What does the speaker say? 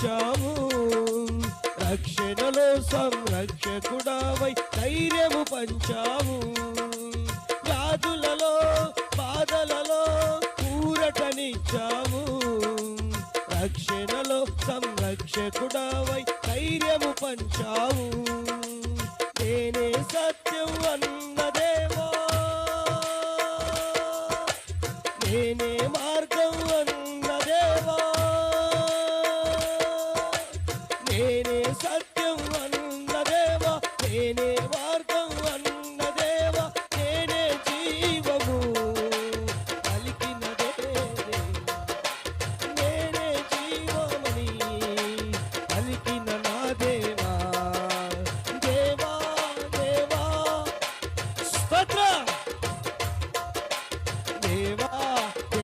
పంచావు. రక్షణలో సంరక్షకుడవై ధైర్యము పంచావు. వ్యాధులలో బాధలలో ఊరటనిచ్చావు. రక్షణలో సంరక్షకుడవై ధైర్యము పంచావు. నేనే సత్యం అన్నదేవా, నేనే మార్గం